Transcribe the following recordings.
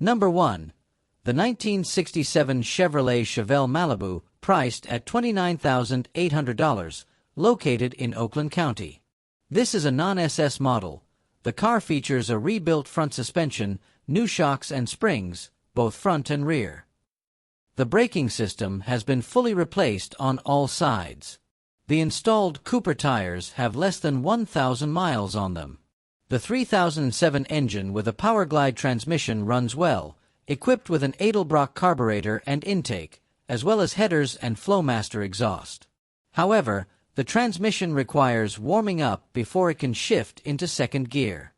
Number 1. The 1967 Chevrolet Chevelle Malibu, priced at $29,800, located in Oakland County. This is a non-SS model. The car features a rebuilt front suspension, new shocks and springs, both front and rear. The braking system has been fully replaced on all sides. The installed Cooper tires have less than 1,000 miles on them. The 3007 engine with a Powerglide transmission runs well, equipped with an Edelbrock carburetor and intake, as well as headers and Flowmaster exhaust. However, the transmission requires warming up before it can shift into second gear.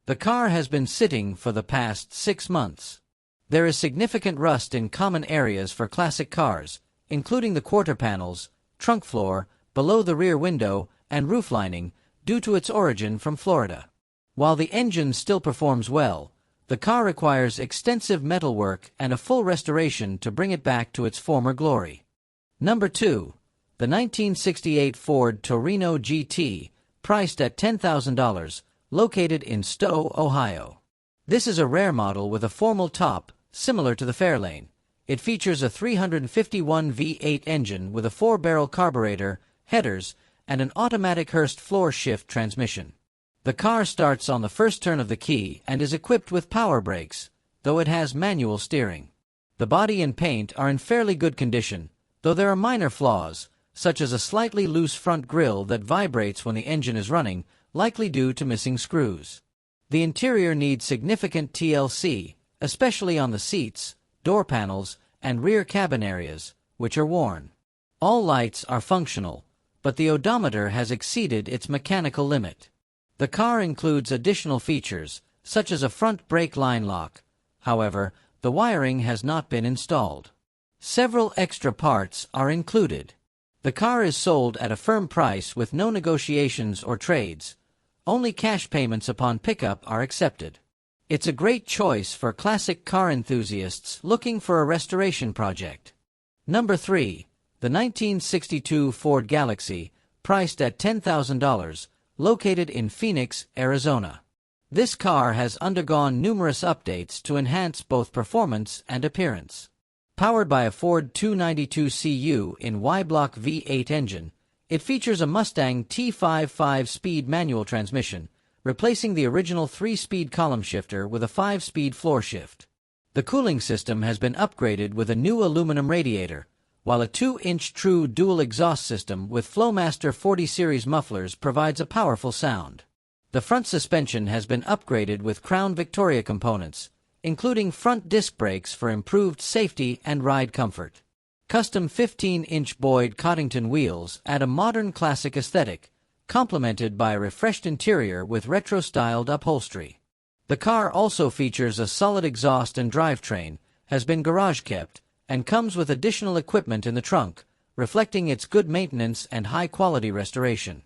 The car has been sitting for the past 6 months. There is significant rust in common areas for classic cars, including the quarter panels, trunk floor, below the rear window, and roof lining, due to its origin from Florida. While the engine still performs well, the car requires extensive metalwork and a full restoration to bring it back to its former glory. Number 2. The 1968 Ford Torino GT, priced at $10,000, located in Stowe, Ohio. This is a rare model with a formal top, similar to the Fairlane. It features a 351 V8 engine with a 4-barrel carburetor, headers, and an automatic Hurst floor shift transmission. The car starts on the first turn of the key and is equipped with power brakes, though it has manual steering. The body and paint are in fairly good condition, though there are minor flaws, such as a slightly loose front grille that vibrates when the engine is running, likely due to missing screws. The interior needs significant TLC, especially on the seats, door panels, and rear cabin areas, which are worn. All lights are functional, but the odometer has exceeded its mechanical limit. The car includes additional features, such as a front brake line lock. However, the wiring has not been installed. Several extra parts are included. The car is sold at a firm price with no negotiations or trades. Only cash payments upon pickup are accepted. It's a great choice for classic car enthusiasts looking for a restoration project. Number 3. The 1962 Ford Galaxy, priced at $10,000, located in Phoenix, Arizona. This car has undergone numerous updates to enhance both performance and appearance. Powered by a Ford 292 CU in Y-block V8 engine, it features a Mustang T5 5-speed manual transmission, replacing the original 3-speed column shifter with a 5-speed floor shift. The cooling system has been upgraded with a new aluminum radiator, while a 2-inch true dual exhaust system with Flowmaster 40 series mufflers provides a powerful sound. The front suspension has been upgraded with Crown Victoria components, including front disc brakes for improved safety and ride comfort. Custom 15-inch Boyd Coddington wheels add a modern classic aesthetic, complemented by a refreshed interior with retro-styled upholstery. The car also features a solid exhaust and drivetrain, has been garage-kept, and comes with additional equipment in the trunk, reflecting its good maintenance and high-quality restoration.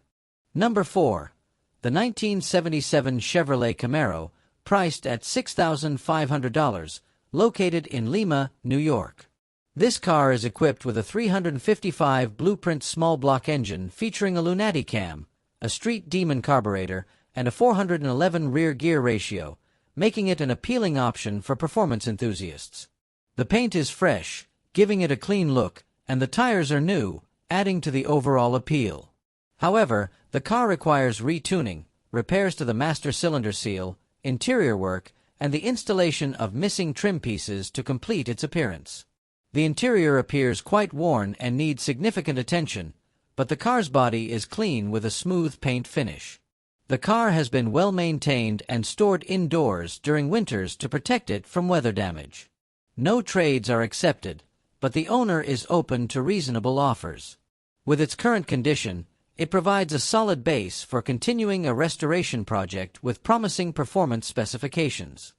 Number 4. The 1977 Chevrolet Camaro, priced at $6,500, located in Lima, New York. This car is equipped with a 355 Blueprint small-block engine featuring a Lunati cam, a Street Demon carburetor, and a 411 rear gear ratio, making it an appealing option for performance enthusiasts. The paint is fresh, giving it a clean look, and the tires are new, adding to the overall appeal. However, the car requires retuning, repairs to the master cylinder seal, interior work, and the installation of missing trim pieces to complete its appearance. The interior appears quite worn and needs significant attention, but the car's body is clean with a smooth paint finish. The car has been well maintained and stored indoors during winters to protect it from weather damage. No trades are accepted, but the owner is open to reasonable offers. With its current condition, it provides a solid base for continuing a restoration project with promising performance specifications.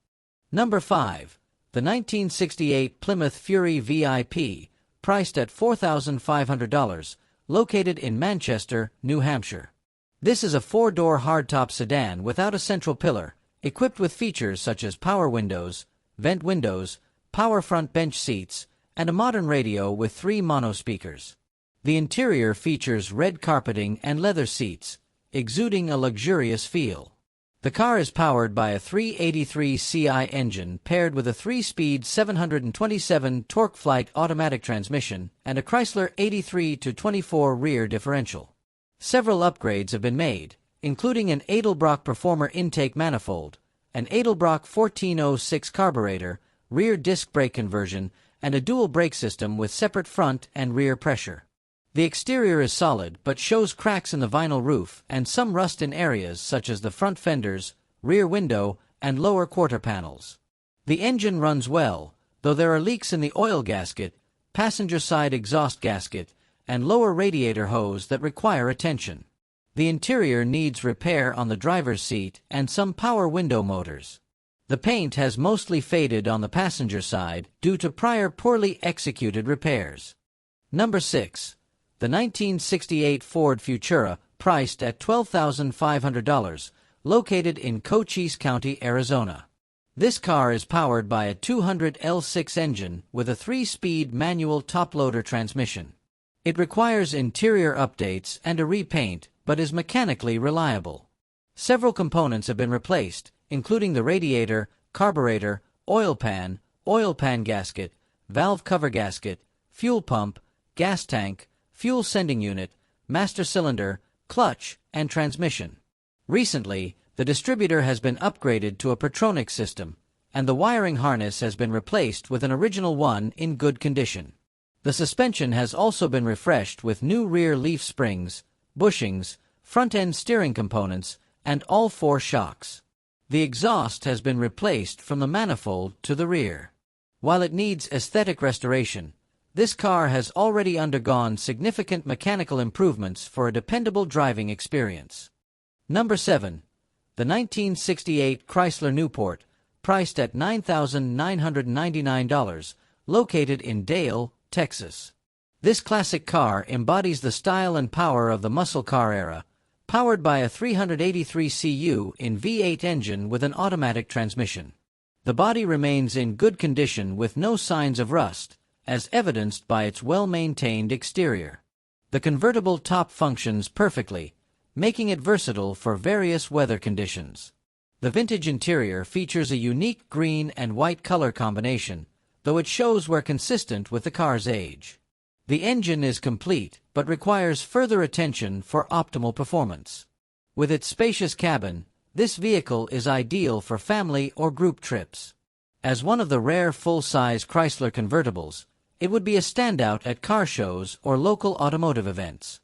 Number 5. The 1968 Plymouth Fury VIP, priced at $4,500, located in Manchester, New Hampshire. This is a 4-door hardtop sedan without a central pillar, equipped with features such as power windows, vent windows, power front bench seats, and a modern radio with 3 mono speakers. The interior features red carpeting and leather seats, exuding a luxurious feel. The car is powered by a 383 Ci engine paired with a 3-speed 727 torque-flight automatic transmission and a Chrysler 83-24 rear differential. Several upgrades have been made, including an Edelbrock Performer intake manifold, an Edelbrock 1406 carburetor, rear disc brake conversion, and a dual brake system with separate front and rear pressure. The exterior is solid but shows cracks in the vinyl roof and some rust in areas such as the front fenders, rear window, and lower quarter panels. The engine runs well, though there are leaks in the oil gasket, passenger side exhaust gasket, and lower radiator hose that require attention. The interior needs repair on the driver's seat and some power window motors. The paint has mostly faded on the passenger side due to prior poorly executed repairs. Number 6. The 1968 Ford Futura, priced at $12,500, located in Cochise County, Arizona. This car is powered by a 200 L6 engine with a 3-speed manual top-loader transmission. It requires interior updates and a repaint, but is mechanically reliable. Several components have been replaced, including the radiator, carburetor, oil pan gasket, valve cover gasket, fuel pump, gas tank, fuel sending unit, master cylinder, clutch, and transmission. Recently, the distributor has been upgraded to a Pertronic system, and the wiring harness has been replaced with an original one in good condition. The suspension has also been refreshed with new rear leaf springs, bushings, front-end steering components, and all 4 shocks. The exhaust has been replaced from the manifold to the rear. While it needs aesthetic restoration, this car has already undergone significant mechanical improvements for a dependable driving experience. Number 7. The 1968 Chrysler Newport, priced at $9,999, located in Dale, Texas. This classic car embodies the style and power of the muscle car era, powered by a 383 cu in V8 engine with an automatic transmission. The body remains in good condition with no signs of rust, as evidenced by its well-maintained exterior. The convertible top functions perfectly, making it versatile for various weather conditions. The vintage interior features a unique green and white color combination, though it shows wear consistent with the car's age. The engine is complete, but requires further attention for optimal performance. With its spacious cabin, this vehicle is ideal for family or group trips. As one of the rare full-size Chrysler convertibles, it would be a standout at car shows or local automotive events.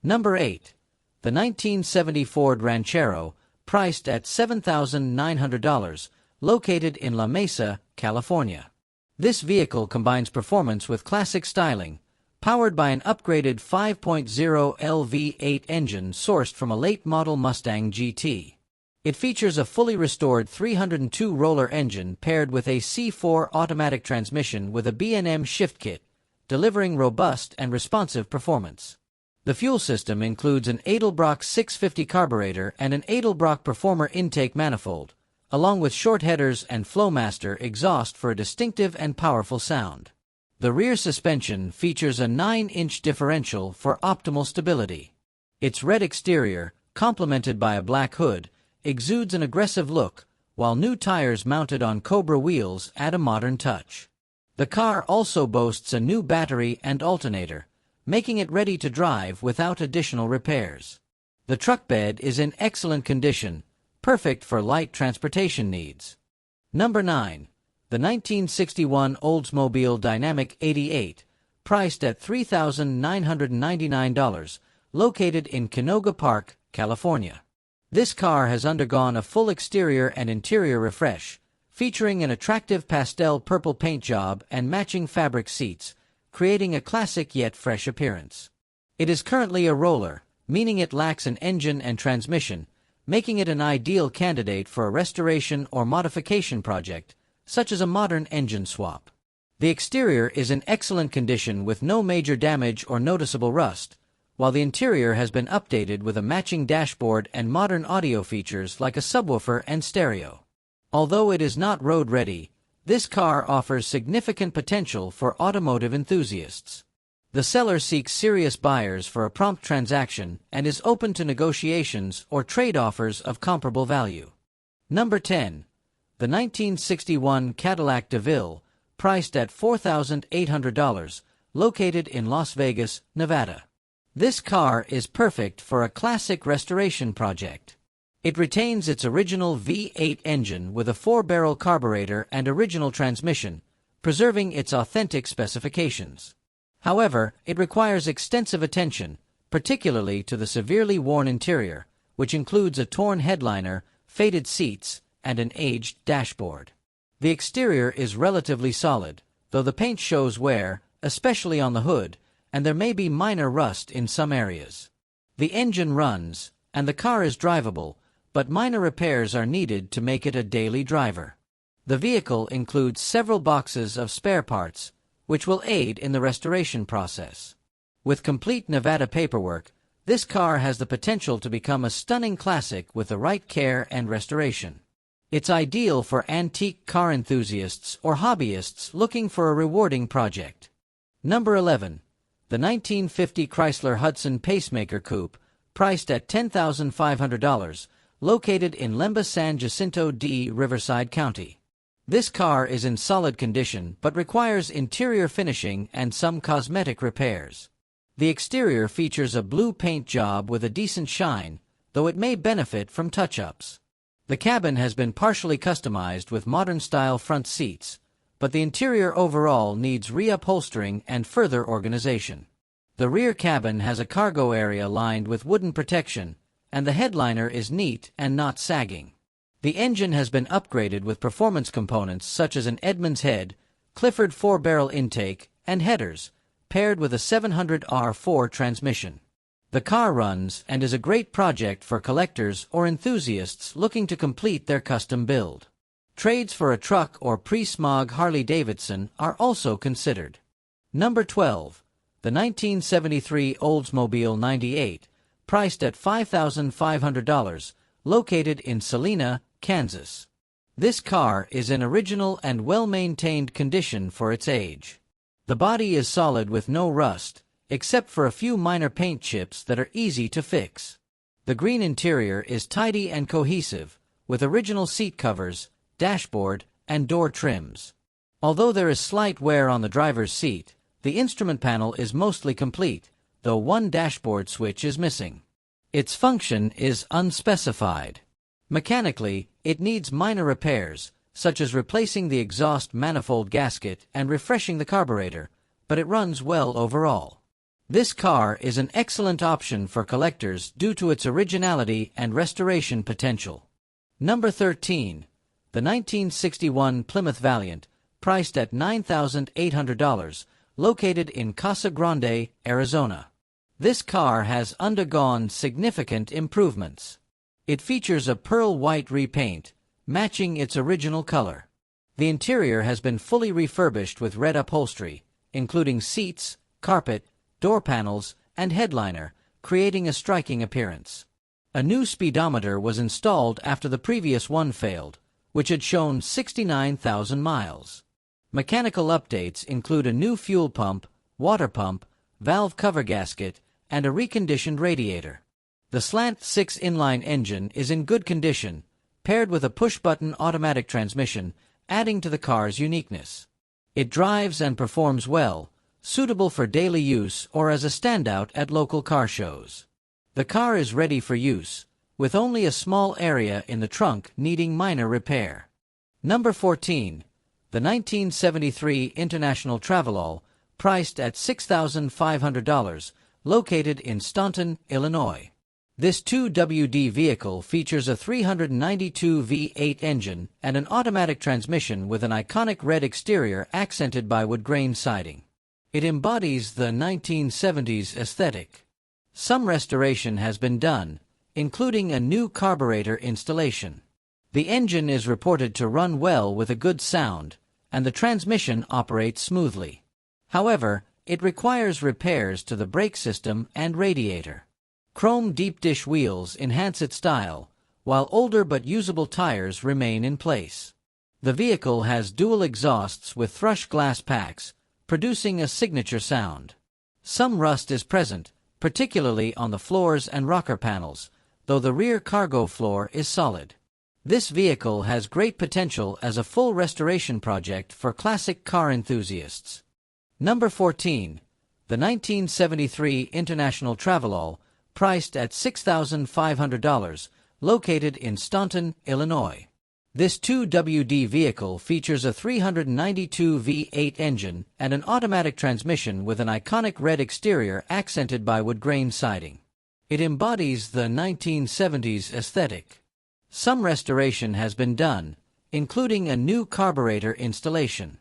Number 8. The 1970 Ford Ranchero, priced at $7,900, located in La Mesa, California. This vehicle combines performance with classic styling, powered by an upgraded 5.0 LV8 engine sourced from a late-model Mustang GT. It features a fully restored 302-roller engine paired with a C4 automatic transmission with a B&M shift kit, delivering robust and responsive performance. The fuel system includes an Edelbrock 650 carburetor and an Edelbrock Performer intake manifold, along with short headers and Flowmaster exhaust for a distinctive and powerful sound. The rear suspension features a 9-inch differential for optimal stability. Its red exterior, complemented by a black hood, exudes an aggressive look, while new tires mounted on Cobra wheels add a modern touch. The car also boasts a new battery and alternator, making it ready to drive without additional repairs. The truck bed is in excellent condition, perfect for light transportation needs. Number 9. The 1961 Oldsmobile Dynamic 88, priced at $3,999, located in Canoga Park, California. This car has undergone a full exterior and interior refresh, featuring an attractive pastel purple paint job and matching fabric seats, creating a classic yet fresh appearance. It is currently a roller, meaning it lacks an engine and transmission, making it an ideal candidate for a restoration or modification project, such as a modern engine swap. The exterior is in excellent condition with no major damage or noticeable rust, while the interior has been updated with a matching dashboard and modern audio features like a subwoofer and stereo. Although it is not road-ready, this car offers significant potential for automotive enthusiasts. The seller seeks serious buyers for a prompt transaction and is open to negotiations or trade offers of comparable value. Number 10. The 1961 Cadillac DeVille, priced at $4,800, located in Las Vegas, Nevada. This car is perfect for a classic restoration project. It retains its original V8 engine with a 4-barrel carburetor and original transmission, preserving its authentic specifications. However, it requires extensive attention, particularly to the severely worn interior, which includes a torn headliner, faded seats, and an aged dashboard. The exterior is relatively solid, though the paint shows wear, especially on the hood, and there may be minor rust in some areas. The engine runs, and the car is drivable, but minor repairs are needed to make it a daily driver. The vehicle includes several boxes of spare parts, which will aid in the restoration process. With complete Nevada paperwork, this car has the potential to become a stunning classic with the right care and restoration. It's ideal for antique car enthusiasts or hobbyists looking for a rewarding project. Number 11. The 1950 Chrysler Hudson Pacemaker Coupe, priced at $10,500, located in Lemba San Jacinto D. Riverside County. This car is in solid condition but requires interior finishing and some cosmetic repairs. The exterior features a blue paint job with a decent shine, though it may benefit from touch-ups. The cabin has been partially customized with modern-style front seats, but the interior overall needs reupholstering and further organization. The rear cabin has a cargo area lined with wooden protection, and the headliner is neat and not sagging. The engine has been upgraded with performance components such as an Edmunds head, Clifford 4-barrel intake, and headers, paired with a 700R4 transmission. The car runs and is a great project for collectors or enthusiasts looking to complete their custom build. Trades for a truck or pre-smog Harley-Davidson are also considered. Number 12. The 1973 Oldsmobile 98, priced at $5,500, located in Salina, Kansas. This car is in original and well-maintained condition for its age. The body is solid with no rust, except for a few minor paint chips that are easy to fix. The green interior is tidy and cohesive, with original seat covers, dashboard, and door trims. Although there is slight wear on the driver's seat, the instrument panel is mostly complete, though one dashboard switch is missing. Its function is unspecified. Mechanically, it needs minor repairs, such as replacing the exhaust manifold gasket and refreshing the carburetor, but it runs well overall. This car is an excellent option for collectors due to its originality and restoration potential. Number 13. The 1961 Plymouth Valiant, priced at $9,800, located in Casa Grande, Arizona. This car has undergone significant improvements. It features a pearl white repaint, matching its original color. The interior has been fully refurbished with red upholstery, including seats, carpet, door panels, and headliner, creating a striking appearance. A new speedometer was installed after the previous one failed, which had shown 69,000 miles. Mechanical updates include a new fuel pump, water pump, valve cover gasket, and a reconditioned radiator. The slant 6 inline engine is in good condition, paired with a push-button automatic transmission, adding to the car's uniqueness. It drives and performs well, suitable for daily use or as a standout at local car shows. The car is ready for use, with only a small area in the trunk needing minor repair. Number 14. The 1973 International Travelall, priced at $6,500, located in Staunton, Illinois. This 2WD vehicle features a 392 V8 engine and an automatic transmission with an iconic red exterior accented by wood grain siding. It embodies the 1970s aesthetic. Some restoration has been done, including a new carburetor installation. The engine is reported to run well with a good sound, and the transmission operates smoothly. However, it requires repairs to the brake system and radiator. Chrome deep dish wheels enhance its style, while older but usable tires remain in place. The vehicle has dual exhausts with thrush glass packs, producing a signature sound. Some rust is present, particularly on the floors and rocker panels, though the rear cargo floor is solid. This vehicle has great potential as a full restoration project for classic car enthusiasts. Number 14. The 1973 International Travelall, priced at $6,500, located in Staunton, Illinois. This 2WD vehicle features a 392 V8 engine and an automatic transmission with an iconic red exterior accented by wood grain siding. It embodies the 1970s aesthetic. Some restoration has been done, including a new carburetor installation.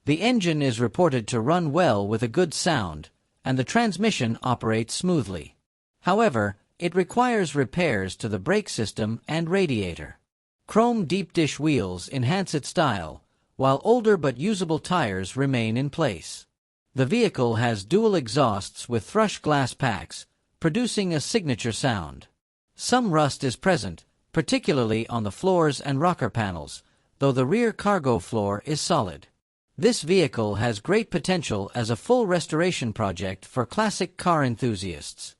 The engine is reported to run well with a good sound, and the transmission operates smoothly. However, it requires repairs to the brake system and radiator. Chrome deep dish wheels enhance its style, while older but usable tires remain in place. The vehicle has dual exhausts with thrush glass packs, producing a signature sound. Some rust is present, particularly on the floors and rocker panels, though the rear cargo floor is solid. This vehicle has great potential as a full restoration project for classic car enthusiasts.